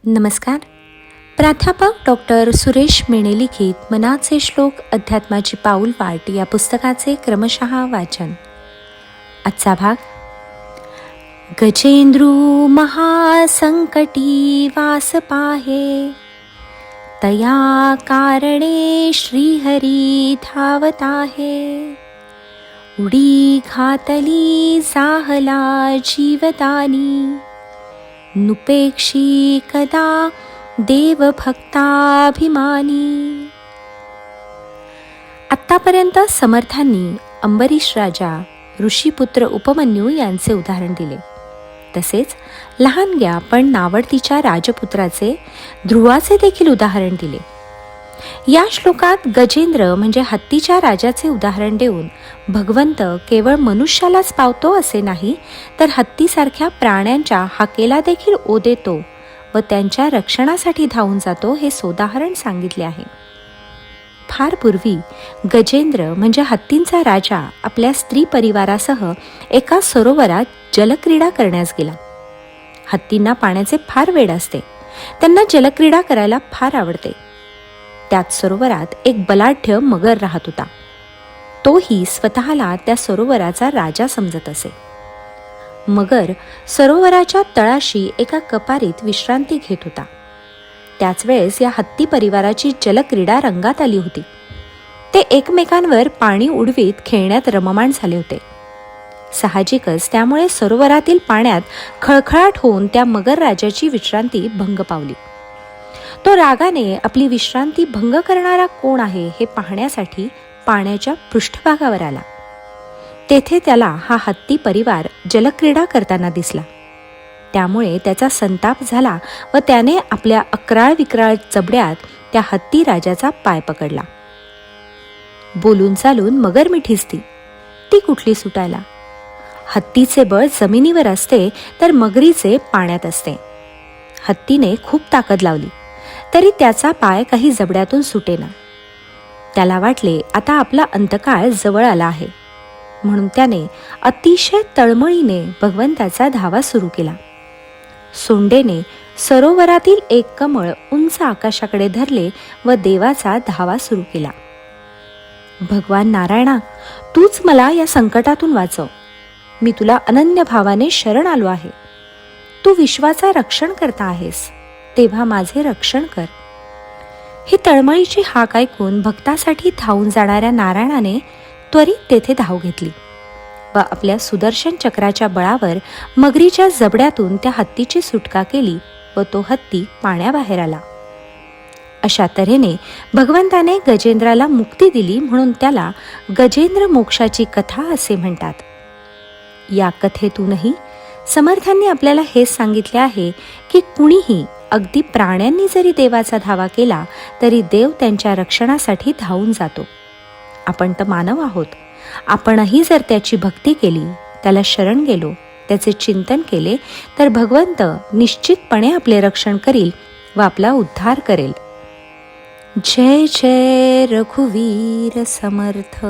नमस्कार. प्राध्यापक डॉक्टर सुरेश मेणे लिखित मनाचे श्लोक अध्यात्माची पाऊल वाट या पुस्तकाचे क्रमशः वाचन. आजचा भाग. गजेंद्रू महासंकटी वास पाहे, तया कारणे श्रीहरी धावत आहे. उडी घातली जाहला जीवदानी, नुपेक्षी कदा देवभक्ताभिमानी. आत्तापर्यंत समर्थांनी अंबरीश राजा, ऋषीपुत्र उपमन्यू यांचे उदाहरण दिले. तसेच लहानग्या पण नावडतीच्या राजपुत्राचे ध्रुवाचे देखील उदाहरण दिले. या श्लोकात गजेंद्र म्हणजे हत्तीच्या राजाचे उदाहरण देऊन भगवंत केवळ मनुष्यालाच पावतो असे नाही, तर हत्तीसारख्या प्राण्यांच्या हाकेला देखील ओ देतो व त्यांच्या रक्षणासाठी धावून जातो हे सोदाहरण सांगितले आहे. फार पूर्वी गजेंद्र म्हणजे हत्तींचा राजा आपल्या स्त्री परिवारासह एका सरोवरात जलक्रीडा करण्यास गेला. हत्तींना पाण्याचे फार वेड असते. त्यांना जलक्रीडा करायला फार आवडते. त्याच सरोवरात एक बलाढ्य मगर राहत होता. तोही स्वतःला त्या सरोवराचा राजा समजत असे. मगर सरोवराच्या तळाशी एका कपारीत विश्रांती घेत होता. त्याच वेळेस या हत्ती परिवाराची जलक्रीडा रंगात आली होती. ते एकमेकांवर पाणी उडवीत खेळण्यात रममाण झाले होते. साहजिकच त्यामुळे सरोवरातील पाण्यात खळखळाट होऊन त्या मगर राजाची विश्रांती भंग पावली. तो रागाने आपली विश्रांती भंग करणारा कोण आहे हे पाहण्यासाठी पाण्याच्या पृष्ठभागावर आला. तेथे त्याला हा हत्ती परिवार जलक्रीडा करताना दिसला. त्यामुळे त्याचा संताप झाला व त्याने आपल्या अक्राळ विक्राळ जबड्यात त्या हत्ती राजाचा पाय पकडला. बोलून चालून मगर मिठीसती, ती कुठली सुटायला. हत्तीचे बळ जमिनीवर असते तर मगरीचे पाण्यात असते. हत्तीने खूप ताकद लावली तरी त्याचा पाय काही जबड्यातून सुटेना. त्याला वाटले आता आपला अंतकाळ जवळ आला आहे, म्हणून त्याने अतिशय तळमळीने भगवंताचा धावा सुरू केला. सोंडेने सरोवरातील एक कमळ उंच आकाशाकडे धरले व देवाचा धावा सुरू केला. भगवान नारायणा, तूच मला या संकटातून वाचव. मी तुला अनन्य भावाने शरण आलो आहे. तू विश्वाचा रक्षण करता आहेस, तेव्हा माझे रक्षण कर. ही तळमळीची हाक ऐकून भक्तासाठी धावून जाणाऱ्या नारायणाने त्वरित तेथे धाव घेतली व आपल्या सुदर्शन चक्राच्या बळावर मगरीच्या जबड्यातून त्या हत्तीची सुटका केली व तो हत्ती पाण्याबाहेर आला. अशा तऱ्हेने भगवंताने गजेंद्राला मुक्ती दिली, म्हणून त्याला गजेंद्र मोक्षाची कथा असे म्हणतात. या कथेतूनही समर्थांनी आपल्याला हेच सांगितले आहे की कुणीही, अगदी प्राण्यांनी जरी देवाचा धावा केला तरी देव त्यांच्या रक्षणासाठी धावून जातो. आपण तर मानव आहोत. आपणही जर त्याची भक्ती केली, त्याला शरण गेलो, त्याचे चिंतन केले तर भगवंत निश्चितपणे आपले रक्षण करील व आपला उद्धार करेल. जय जय रघुवीर समर्थ.